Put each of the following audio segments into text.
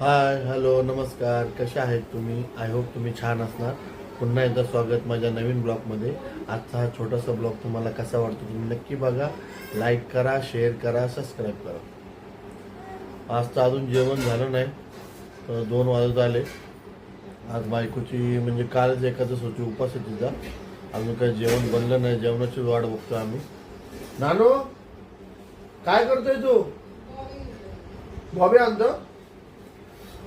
Hi hello नमस्कार, कसे आहेत तुम्ही? आय होप तुम्ही छान असणार. पुन्हा एकदा स्वागत माझ्या नवीन ब्लॉगमध्ये. आजचा हा छोटासा ब्लॉग तुम्हाला कसा वाटतो तुम्ही नक्की बघा, लाईक करा, शेअर करा, सबस्क्राईब करा. आज तर अजून जेवण झालं नाही, 2 वाजत आले. आज बायकोची म्हणजे कालच एखादच होती, उपास आहे तिचा. अजून काही जेवण बनलं नाही, जेवणाची वाट बघतो आम्ही. नानू काय करतोय तू? बॉबी आणतो.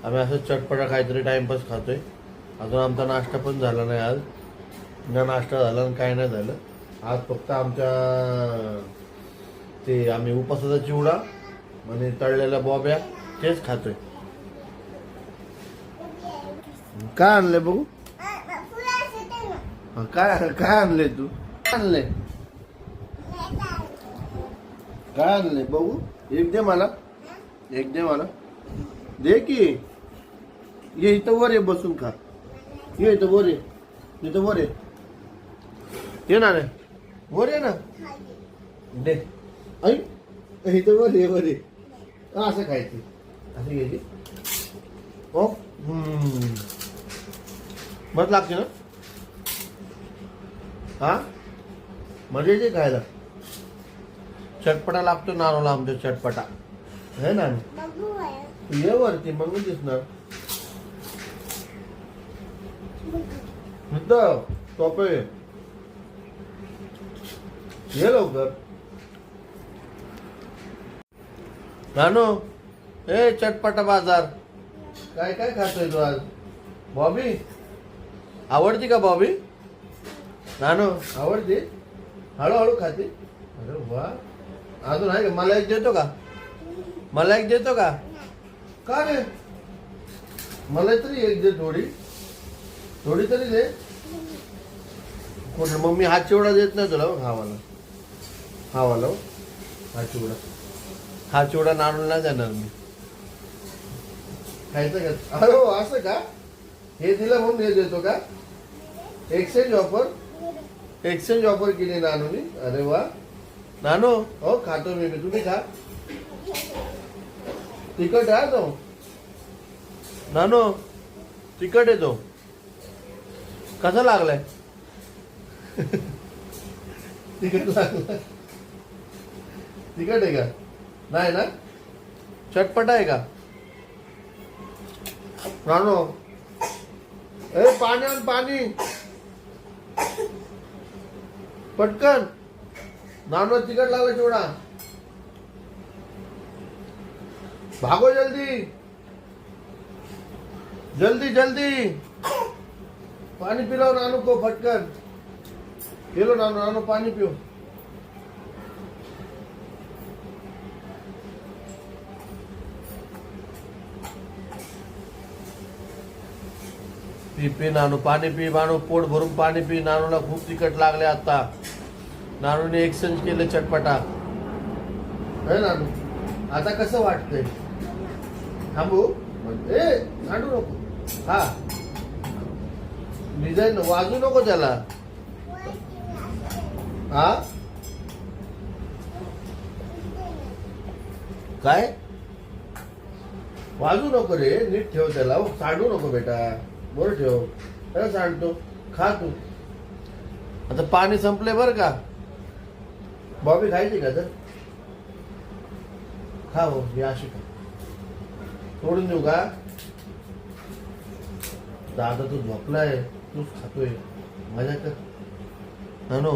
आम्ही असं चटपटा काहीतरी टाइमपास खातोय. अजून आमचा नाश्ता पण झाला नाही आज. ना नाश्ता झाला आणि काय नाही झालं. आज फक्त आमच्या ते आम्ही उपासाचा चिवडा आणि तळलेल्या बॉब्या तेच खातोय. काय आणलंय बघू? काय काय आणलंय तू? आणलंय काय आणलंय बघू? एक दे मला, एक दे मला, दे की. ये इथं वर ये, बसून खा. ये इथं वर ये, इथं वर ये, ये ना रे, वर ये ना, दे. ऐ इथं वर ये, वर ये. असं खायची, असं घ्यायची. हो मत लागते ना. हा मजा येते खायला. चटपटा लागतो नारोला आमच्या, चटपटा है ना. ये वरती मग दिसणार. टॉप ये लवकर. नानू ए चटपटा बाजार. काय काय खातोय तू आज? बॉबी आवडती का बॉबी? नानू आवडते, हळूहळू खाते. अरे वा. अजून आहे का? मला एक देतो का? मला एक देतो का? का रे? मला तरी एक दे, थोडी थोडी तरी दे. कोण मग मी हा चिवडा देत नाही तुला. हा वाला, हा वाला, हा चिवडा, हा चिवडा नाणून नाही देणार मी. खायचं का? अरे हो असं का? हे दिलं म्हणून हे देतो का? एक्सचेंज ऑफर, एक्सचेंज ऑफर केली नानूनी. अरे वा. नानू हो खातो मी, तुम्ही खा. तिखट आहे तो नानू, तिखट आहे तो. कसा लागलाय? तिखट लागलाय. तिखट आहे का? नाही ना, चटपट आहे का? नानू ए पाणी आण, पाणी पटकन. नानू तिखट लागला चिवडा. भागो जल्दी, जल्दी जल्दी. पानी पिलाओ नानू को फटकर. पिलो नानू, नानू पानी पियो. पी पी नानू, पाणी पी. नानू पोट भरून पाणी पी. नानूला खूप तिखट लागले आता. नानूने एक्सचेंज केलं चटपटा. है नानू आता कसं वाटतंय? थांबू ए सांडू नको. हा डिझाईन वाजू नको त्याला. हा काय वाजू नको रे, नीट ठेव त्याला. सांडू नको बेटा, बरं ठेव. त्याला सांडतो. खा तू. आता पाणी संपले बर का. बॉबी खायची का? तर खा. हो हे अशी खा. तोडून देऊ का? दादा तू झोपलाय, तूच खातोय. मजा कर नानू.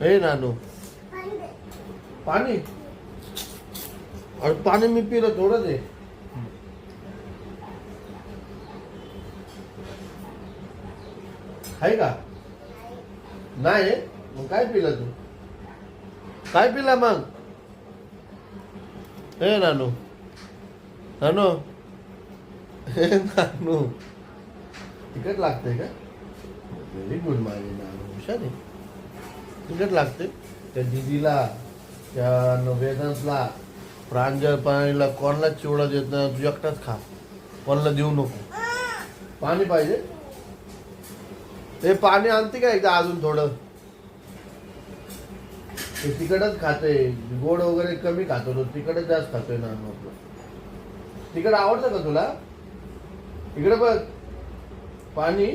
ए नानू पाणी. और पाणी मी पिलं थोडं दे. आहे का? नाही मग काय पिलं तू? काय पिला मग? ए नानू, नानू हे नानू तिखट लागतंय का? व्हेरी गुड माझे नानू, हुशार आहे. तिखट लागते. त्या दिदीला, त्या वेदांतला, प्रांजळपणाला कोणाला चिवडा देत नाही. तू एकटाच खा, कोणाला देऊ नको. पाणी पाहिजे? ते पाणी आणते का एकदा अजून थोडं? ते तिखटच खाते, गोड वगैरे कमी खातो तो, तिखटच जास्त खातोय नानू आपलं. तिकड आवडतं का तुला? इकडे बघ पाणी.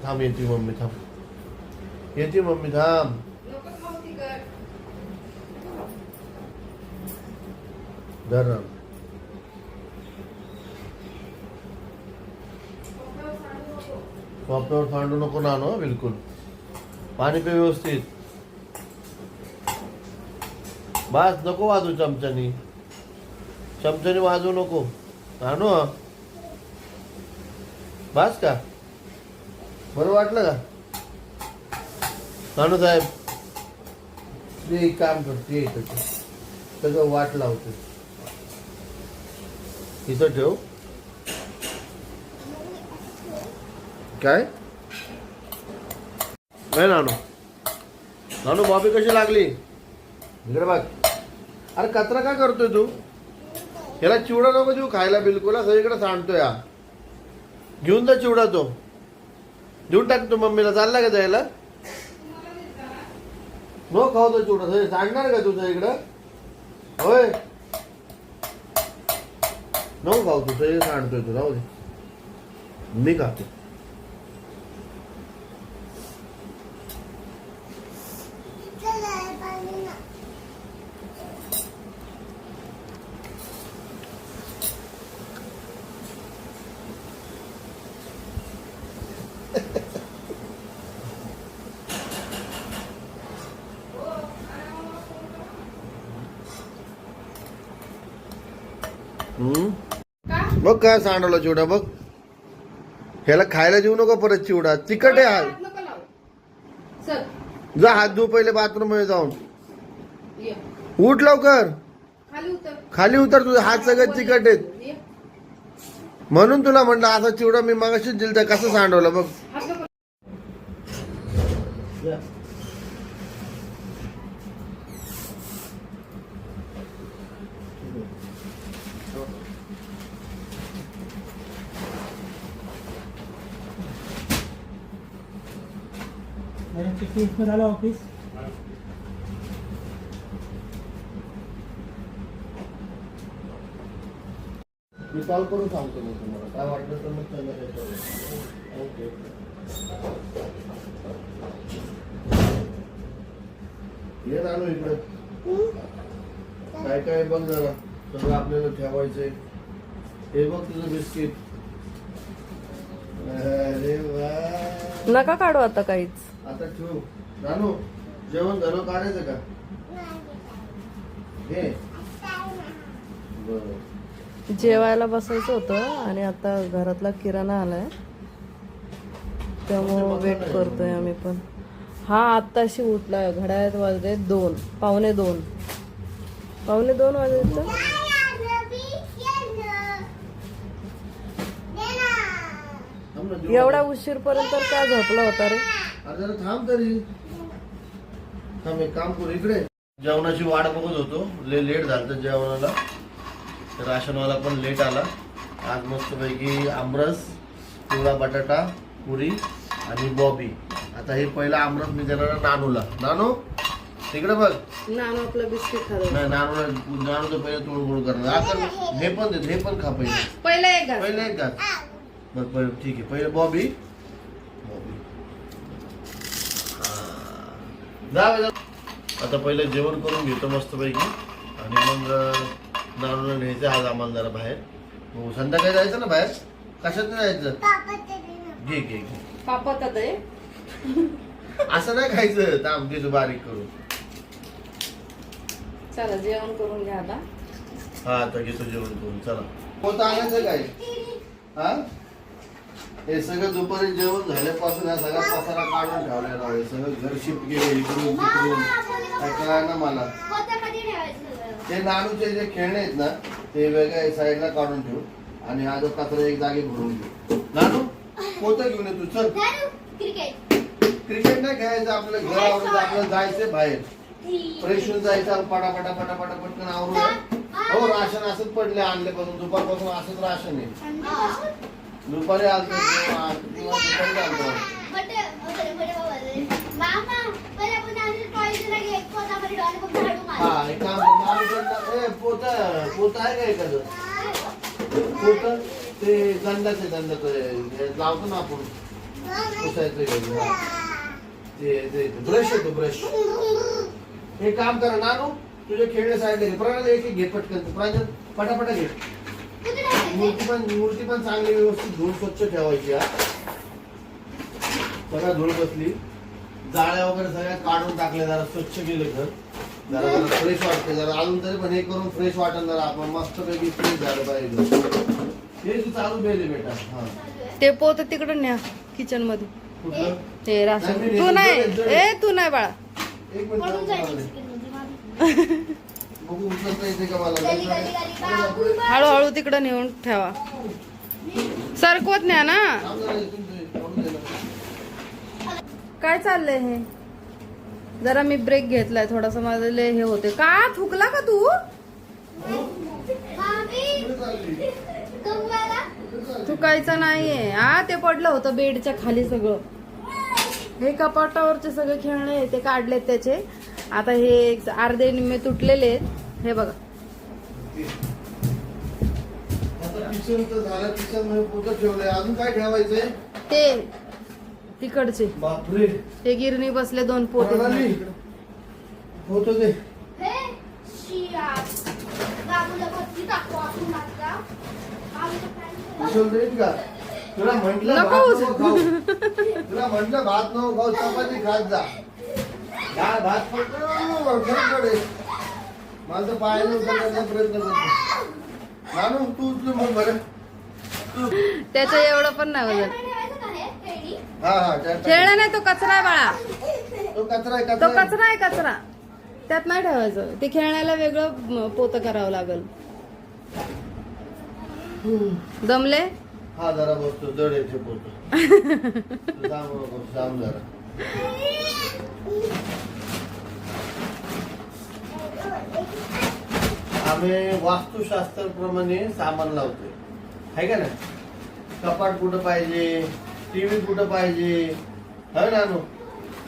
थांब येते मम्मी, थांब येते मम्मी, थांब. धर. कॉपऱ्यावर सांडू नको नानो, बिलकुल. पाणी पे व्यवस्थित. बस, नको वाजू चमच्यानी. चमच्यानी वाजवू नको नानो. बस का? बरं वाटलं का नानू साहेब? ते एक काम करते, सगळं वाट लावते. इथं ठेव. काय नाही नानू. नानू बॉबी कशी लागली? इकडे बघ. अरे कचरा काय करतोय तू? याला चिवडा नको देऊ खायला बिलकुल. सगळीकडे सांडतोय हा. घेऊन जा चिवडा, तो देऊन टाक. तू मम्मीला चालला का जायला? नो खाऊ तो चिवडा. सगळे सांडणार का तुझ्या इकडं? होय, नको खाऊ तू. सगळे सांडतोय तू. राहू दे, मी खातो. बघ काय सांडवलं चिवडा. बघ, ह्याला खायला देऊ नको परत चिवडा. तिखट आहे हा. जा हात धुऊ पहिले बाथरूम मध्ये जाऊन. उठ लवकर, खाली उतर. तुझे हात सगळे तिखट आहेत म्हणून तुला म्हटलं. असा चिवडा मी मगाशीच दिलता. कसं सांडवलं बघ. ऑफिस झालं ऑफिस. मी कॉल करून सांगतो मग तुम्हाला. काय वाटलं तर मग त्यांना ओके. ये ना इकडं. काय काय बघ जरा. सगळं आपल्याला ठेवायचंय. हे बघ तुझं बिस्किट. अरे वा. नका काढू आता काहीच. आता ठेव. नानू जेवण झालं, काढायचं का? हे बरं. जेवायला बसायचं होतं आणि आता घरातला किराणा आलाय त्यामुळे वेट करतोय आम्ही पण. हा आत्ताशी उठलाय. घड्याळात वाजले 2, पावणे 2 वाजले. एवढा उशीर पर्यंत काय झोपला होता रे? जरा थांब तरी. थांब, एक काम करू. इकडे जेवणाची वाट बघत होतो. लेट झालं जेवणाला. राशनवाला पण लेट आला. आज मस्तपैकी आमरस, पिवळा बटाटा, पुरी आणि बॉबी. आता हे पहिला आमरस मी देणार नानूला. नानू तिकडे बघ. नानू आपलं बिस्किट खाल्लं. नाही, नानू तर पहिले तुळगुळ करणार. आता हे पण दे. हे पण खा पहिले. पहिलं एक घास. बरं ठीक आहे. पहिले बॉबी. जा. आता पहिले जेवण करून घेतो मस्तपैकी आणि मग नानूला न्यायचं आज आम्हाला जरा बाहेर. हो, संध्याकाळी जायचं ना बाहेर. कशात जायचं? घे. पापा असं नाही खायचं. ताम घेतो बारीक करून. चला जेवण करून घ्या आता. हा, आता घेतो जेवण करून. चला. कोणतं आणायचं काय? हा, हे सगळं दुपारी जेवण झाल्यापासून हा सगळा पसारा काढून ठेवलेला आहे. सगळं घर शिफ्ट केले इकडून तिकडून. काय कळलं ना मला. ते नानूचे जे खेळणे आहेत ना ते वेगळ्या साईडला काढून ठेवू आणि हा जो कचरा एक जागी भरून घेऊ. नानू कोणतं घेऊन ये तू. चल. क्रिकेट नाही खेळायचं. आपलं घर आवडतं. आपल्याला जायचंय बाहेर. फ्रेश होऊन जायचं. पटापटा पटकन आवरून. हो, राशन असंच पडले आणल्यापासून. दुपारपासून असंच राशन आहे. दुपारी आलतो. दुपारी आलतो. हा, एक काम. पोता आहे का एखादं? कुठं ते दंडाचं लावतो ना आपण पुसायचं हे. हा. ते ब्रश येतो ब्रश. हे काम करा नानू, तुझे खेळणे साईडला घे. प्रणाली एक घे पटकन. प्रांजल पटापटा घे. मूर्ती पण चांगली व्यवस्थित धुवून स्वच्छ ठेवायची. हा सगळा धूळ बसली, जाळ्या वगैरे सगळ्या काढून टाकले, जरा स्वच्छ केलं घर. जरा जरा फ्रेश वाटते. जरा अजून तरी पण हे करून फ्रेश वाटेल. जरा आपण मस्त पैकी फ्रेश झालं पाहिजे. हे तू चालू बेले बेटा. हा ते पोत तिकडं न्या किचन मध्ये. कुठलं ते राशन नाही, तू नाही. तू नाही बाळा. एक मिनिट बघू उचलता येते का मला. हळूहळू तिकडं नेऊन ठेवा. सरकवत न्या ना. काय चाललंय हे? जरा मी ब्रेक घेतलाय थोडासा. माझं लय हे होते. का थुकला का तू? थुकायचं नाहीये. हा ते पडलं होतं बेडच्या खाली सगळं. हे कपाटावरचे सगळे खेळणे ते काढलेत त्याचे. आता हे अर्धे निम्मे तुटलेले आहेत. हे बघा. किचन तर झालं. किचन मध्ये पोतं ठेवलंय. अजून काय ठेवायचंय? ते तिकडचे बापरे, ते गिरणी बसले 2 पोते. होत ते उचल देईन का? तुला म्हंटल नको भात नको खाऊ. तुला म्हंटल भात नको खाऊ, चपाती खात जा. डाळ भात पकडे. मला तर पायाने उचलण्याचा प्रयत्न करतो. नानू तू उचलू मग बरं. त्याचं एवढं पण नाही वजन. हा हा खेळ नाही, तो कचरा आहे बाळा. तो कचरा आहे. तो कचरा आहे. कचरा त्यात नाही ठेवायचं. ते खेळण्याला वेगळं पोतं करावं लागल. दमले? हा जरा बसतो. जड याचे पोत सांग जरा. आम्ही वास्तुशास्त्राप्रमाणे सामान लावतोय, आहे का नाही? कपाट कुठं पाहिजे, टीव्ही कुठं पाहिजे, है ना नो?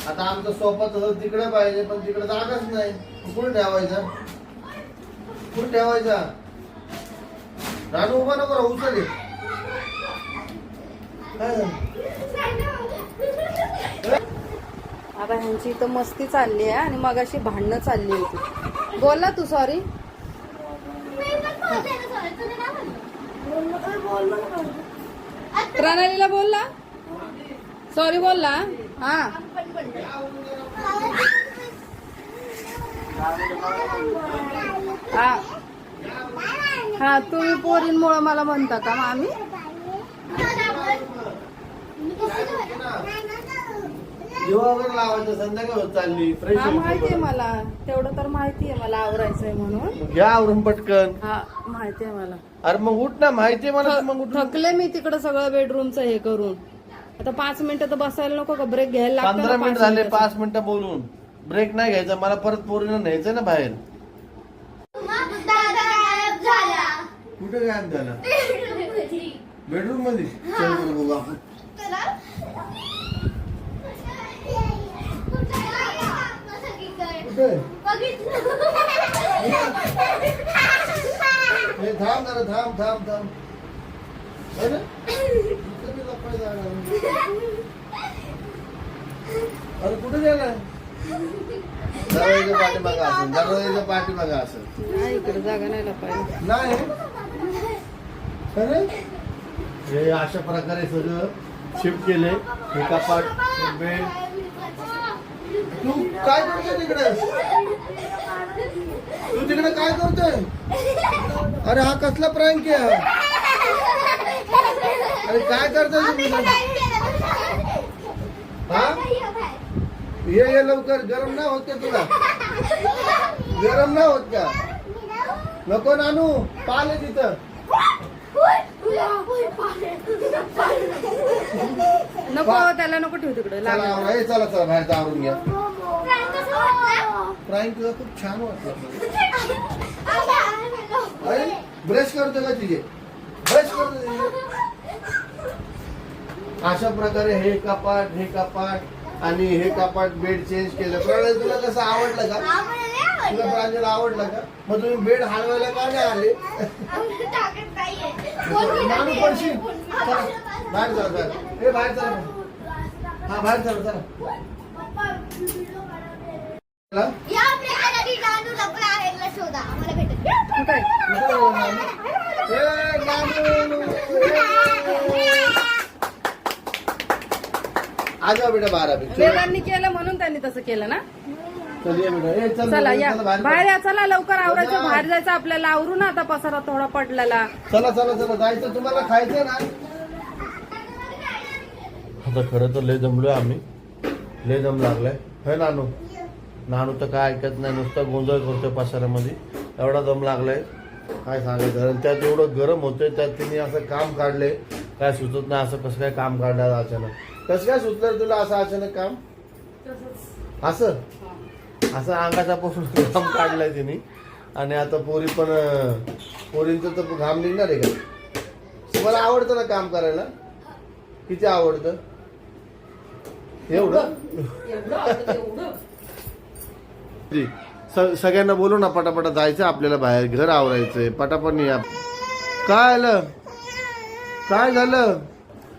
आता आमचा सोफा तसं तिकडे पाहिजे, पण तिकडे जागाच नाही. कुठे ठेवायचा? कुठे ठेवायचा? नानू उभा नको राहू. उचल. आता ह्यांची इथं मस्ती चालली आहे आणि मग अशी भांडणं चालली होती. बोल ना तू सॉरी. प्रणालीला बोलला सॉरी बोलला. हा हा हा तुम्ही पोरींमुळे मला म्हणता का मामी? जेव्हा वगैरे लावायचं संध्याकाळ होत चालली. फ्रेश हा माहितीये मला. तेवढं तर माहितीये मला आवरायचंय म्हणून. घ्या आवरून पटकन. हा माहितीये मला. अरे मग उठ ना. माहितीये मला. मग उठ. थकले मी तिकडं सगळं बेडरूमचं हे करून. आता 5 मिनिटं तर बसायला नको का? ब्रेक घ्यायला लागतो. 15 मिनिट झाले. 5 मिनिटं बोलून ब्रेक नाही घ्यायचा. मला परत पोरीला न्यायचं ना बाहेर. कुठे गायब झाला? बेडरूम मध्ये. चल बरं बघू आपण. कुठे? हे थांब जरा. थांब. अरे अरे कुठे गेला? दरवाजाच्या पाठीमागं असेल. दरवाजाच्या पाठीमागं असेल. नाही इकडे जागा नाही लपायला. नाही. अरे हे अशा प्रकारे सगळं शिफ्ट केले. हे कपाट, बेड. तू काय करतोय तिकडे? तू तिकडे काय करतोय? अरे हा कसला प्रँक आहे? अरे काय करतोय तुम्ही? हा ये लवकर. गरम नाही होत का तुला? गरम नाही होत का? नको नानू. पाल आहे तिथं. नको त्याला नको ठेव तिकडे. चला बाहेर आवरून घ्या. प्राईम तुला खूप छान वाटलं. अरे ब्रश करतो का तिथे? ब्रश करतो. अशा प्रकारे हे कपाट आणि हे कपाट बेड चेंज केलं. प्रणाली तुला कसं आवडलं का? तुला प्रांजल आवडला का? मग तुम्ही बेड हलवायला का नाही आले? नानू पडशील. चला, बाहेर चला चला. ए बाहेर चला. हा बाहेर चला चला. चला. कुठे आहे? ए, नानू. आ जाओ बेटा बाहर अभी. वेदांनी केलं म्हणून त्यांनी तसं केलं ना. चल ये बेटा. ए चल चला या चला, बाहेर बाहेर या. चला लवकर आवरायचं, बाहेर जायचं आपल्याला. आवरू ना आता, पसारा थोडा पडलेला. चला चला चला जायचं. तुम्हाला खायचं ना. आता खरं तर लय जमलोय आम्ही. लय दम लागलाय हे नानू. नानू तर काय ऐकत नाही, नुसतं गोंधळ करतोय पसाऱ्यामध्ये. एवढा दम लागलाय काय सांगायचं. आणि त्यात एवढं गरम होतंय, त्यात तिने असं काम काढले काय सुचत नाही. असं कसं काय काम काढलं अचानक? कसं काय सुचलं तुला असं अचानक काम? असं असं अंगाचा पूर्ण घाम काढलाय तिने. आणि आता पोरींचं तर घाम निघणार आहे का? तुम्हाला आवडतं ना काम करायला? किती आवडतं? एवढं सगळ्यांना बोलू ना, पटापटा जायचं आपल्याला बाहेर. घर आवरायचंय पटापट. या काय आलं? काय झालं?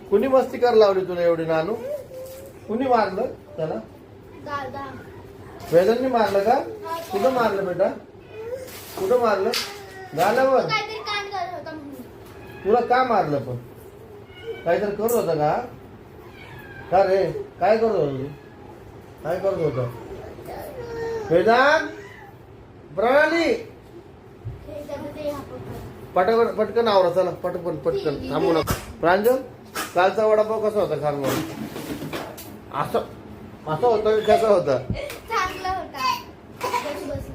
कुणी मस्ती कर लावली तुला एवढी नानू? कुणी मारलं त्याला? वेदांनी मारलं का? कुठं मारलं बेटा? कुठं मारलं? गालावर? तुला का मारलं पण? काहीतरी करत होता का? का रे काय करत होता तू? काय करत होता? वेदांत, प्रणाली, पटकन आवरा. चला पटकन थांबू नका. प्रांजल, कालचा वडापाव कसा होता खान? असं होतं कसा होता?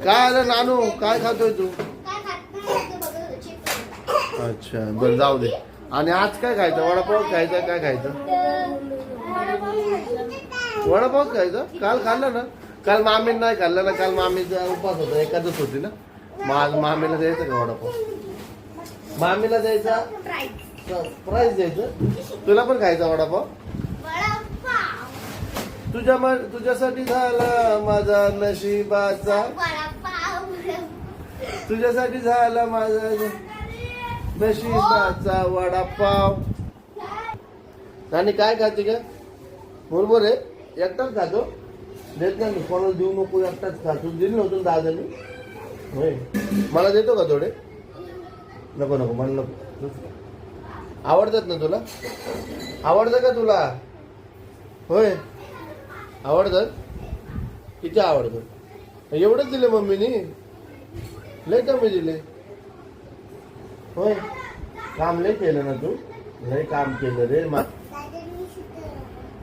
काय आलं नानू? काय खातोय तू? अच्छा बरं जाऊ दे. आणि आज काय खायचं? वडापाव खायचा? काय खायचं? वडापावच खायचा? काल खाल्लं ना? काल मामीने नाही खाल्लं ना? काल मामीचा उपास होता, एकादश होती ना. मग आज मामीला द्यायचं का वडापाव? मामीला द्यायचा, प्राईज द्यायचं. तुला पण खायचा वडापाव? तुझ्यासाठी झाला माझा नशिबाचा, तुझ्यासाठी झाला माझा नशिबाचा वडापाव. आणि काय खाते का? बरोबर आहे. एकटाच खातो, देत नाही कोणाला देऊ नको. एकटाच खातो. दिलं नव्हतं दादानी. होय, मला देतो का थोडे? नको मला नको. आवडतात ना तुला? आवडतं का तुला? होय आवडतात. किती आवडतं? एवढंच दिले मम्मीनी? लय कमी दिले? होय, काम लय केलं ना तू? लय काम केलं रे.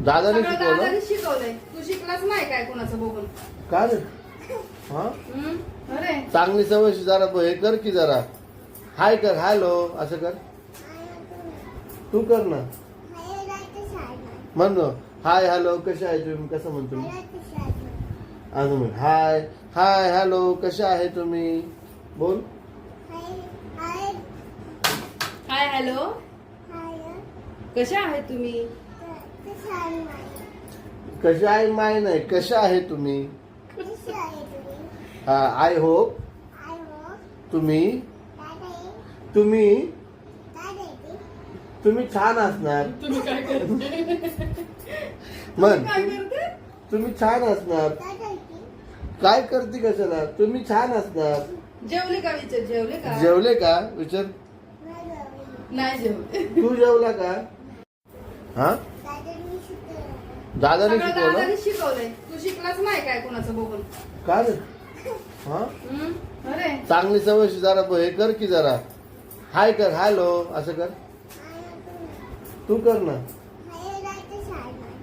दादाने शिकवलंय. तू शिकलाच नाही काय कोणाचं बघून? का रे? हा अरे चांगली सवय जरा हे कर की जरा. हाय कर, हॅलो असं कर. तू कर ना. म्हण हाय हॅलो कशा आहे तुम्ही? कसं म्हणतो मी? अजून म्हण हाय हॅलो कशा आहे तुम्ही? बोल. हाय हॅलो कशा आहे तुम्ही? कशा आहे माय नाही, कशा आहे तुम्ही? आय होप तुम्ही छान असणार. तुम्ही काय करते? म्हण तुम्ही छान असणार. काय करते कशाला? तुम्ही छान असणार. जेवले का विचार? जेवले का विचार. नाही जेवले. तू जेवला का? हा दादाने शिकवलं. शिकवलंय. तू शिकलाच नाही काय कोणाचं बघून? का रे? हा अरे चांगली सवय जरा हे कर की जरा. हाय कर, हॅलो असं कर. तू कर ना.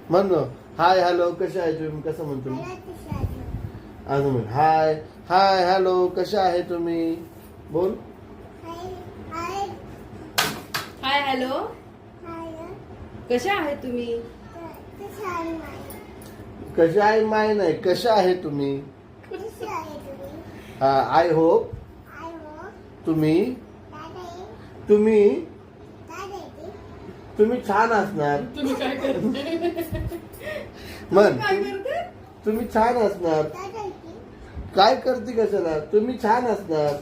म्हण हाय हॅलो कशा आहे तुम्ही? कसं म्हणतो मी? अजून म्हण हाय हॅलो कशा आहे तुम्ही? बोल. हाय हॅलो कशा आहे तुम्ही? कशा आहे माय नाही, कशा आहे तुम्ही? आय होप तुम्ही छान असणार. तुम्ही काय करते? म्हण तुम्ही छान असणार. काय करते कशाला? तुम्ही छान असणार.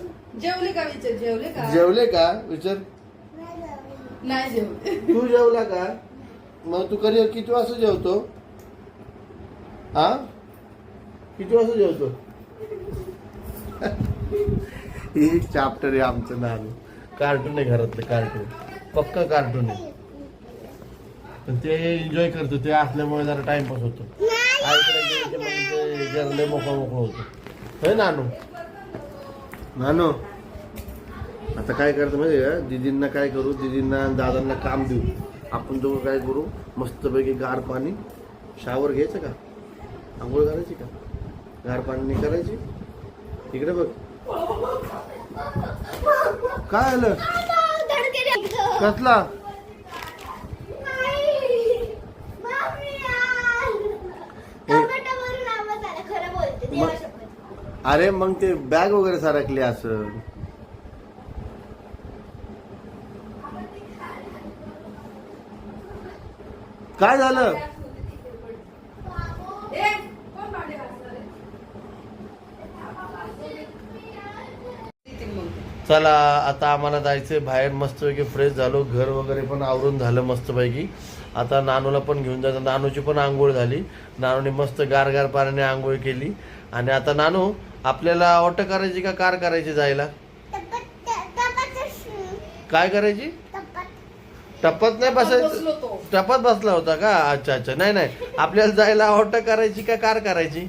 जेवले का विचार? जेवले का? जेवले का विचार? नाही जेवले. तू जेवला का? मग तू कधी किती वाजता जेवतो? हा, किती वाजता जेवतो? ही चॅप्टर आहे आमचं नानू. कार्टून आहे घरातलं, कार्टून, पक्का कार्टून आहे. पण ते एन्जॉय करतो, ते असल्यामुळे जरा टाइमपास होतो. आईकडे गेले की मग ते जरा मोकळं मोकळं होतं. होय नानू? नानू आता काय करतो माहिती का? दीदींना काय करू, दीदींना आणि दादांना काम देऊ. आपण दोघं काय करू, मस्तपैकी गार पाणी, शावर घ्यायचं का, आंघोळ करायची का, गार पाणी करायची. इकडे बघ, काय आलं? कसला? अरे मग ते बॅग वगैरे सरकली असं. काय झालं? चला आता आम्हाला जायचंय बाहेर. मस्तपैकी फ्रेश झालो, घर वगैरे पण आवरून झालं मस्तपैकी. आता नानूला पण घेऊन जायचं. नानूची पण आंघोळ झाली. नानूने मस्त गार गार पाण्याने आंघोळ केली. आणि आता नानू आपल्याला ऑटो करायची का कार करायची जायला? काय करायची? टप्पत नाही बसायचं. टप्पत बसला होता का? अच्छा अच्छा. नाही नाही, आपल्याला जायला ऑटो करायची का कार करायची?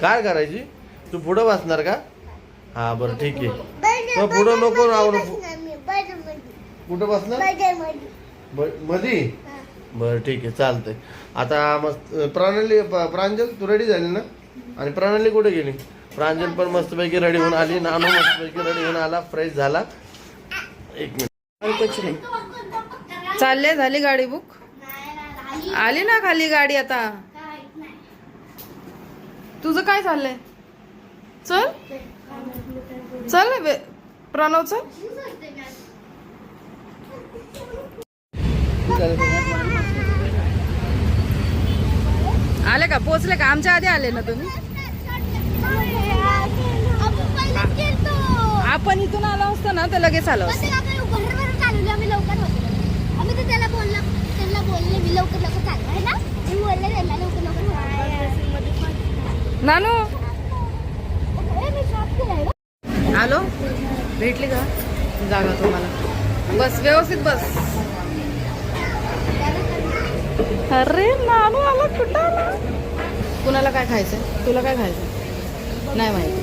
कार करायची. तू पुढं बसणार का? हा बरं ठीक आहे. तो पुढं नको राहू. कुठं बसणार? मधी? बरं ठीक आहे, चालतंय. आता मस्त प्रणाली, प्रांजल तू रेडी झाली ना? आणि प्रणाली कुठे गेली? प्रांजल पण मस्तपैकी रेडी होऊन आली. नानू मस्तपैकी रेडी होऊन आला, फ्रेश झाला. एक मिनिट. चालले, झाली गाडी बुक? आली ना खाली गाडी. आता तुझं काय चाललंय? चल चल प्रणव, चल. आले का? पोचले का? आमच्या आधी आले ना तुम्ही? आपण इथून आलो असतो ना तर लगेच आलो असतो. नानू आलो, भेटली का जागा तुम्हाला? बस व्यवस्थित बस. अरे नानू आला. कुठं आला? कुणाला काय खायचंय? तुला काय खायचं? नाही माहिती.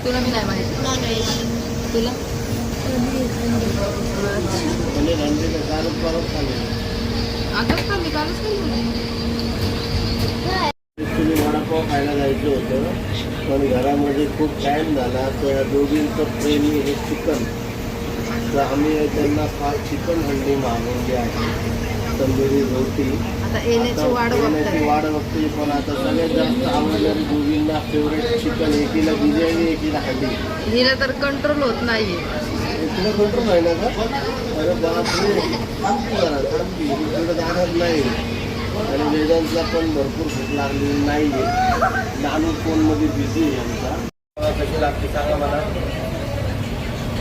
तुला मी नाही माहिती. तुला आताच का? मी कालच तुम्ही वडापाव खायला जायचं होतं, पण घरामध्ये खूप टाइम झाला. तर दोघींचं प्रेमी हे चिकन, तर आम्ही त्यांना चिकन हंडी मागवली आहे. तंदुरी रोटी. आता येण्याची वाट बघते. पण आता सगळ्यात जास्त आवडणारी दोघींना फेवरेट चिकन. एकीला बिर्याणी, एकीला हंडी. हिला तर कंट्रोल होत नाहीये. तुला कंट्रोल आहे ना का? अरे बापरे, थांबती तुला जाणार नाही. आणि वेदांतला पण भरपूर भूक लागलेली नाहीये. नानू फोन मध्ये बिझी आहे आमचा. कशी लागते सांगा मला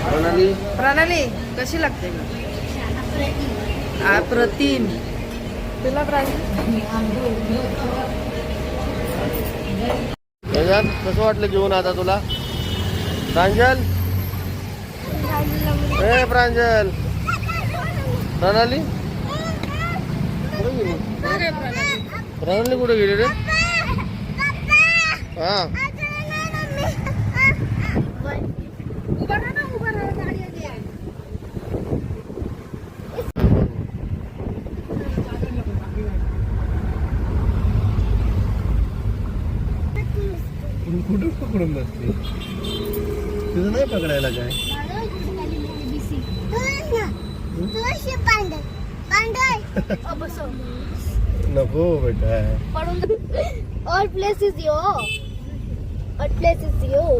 प्रणाली. प्रणाली कशी लागते? अप्रतिम. तुला वेदांत कसं वाटलं जेवण आता तुला? प्रांजल, ए प्रांजल, प्रणाली कुठे गेली? प्रणाली कुठे गेली रे? हा कुठं पकडून बसली? तुझं नाही पकडायला काय? नको बेटा. All place is your. All place is your.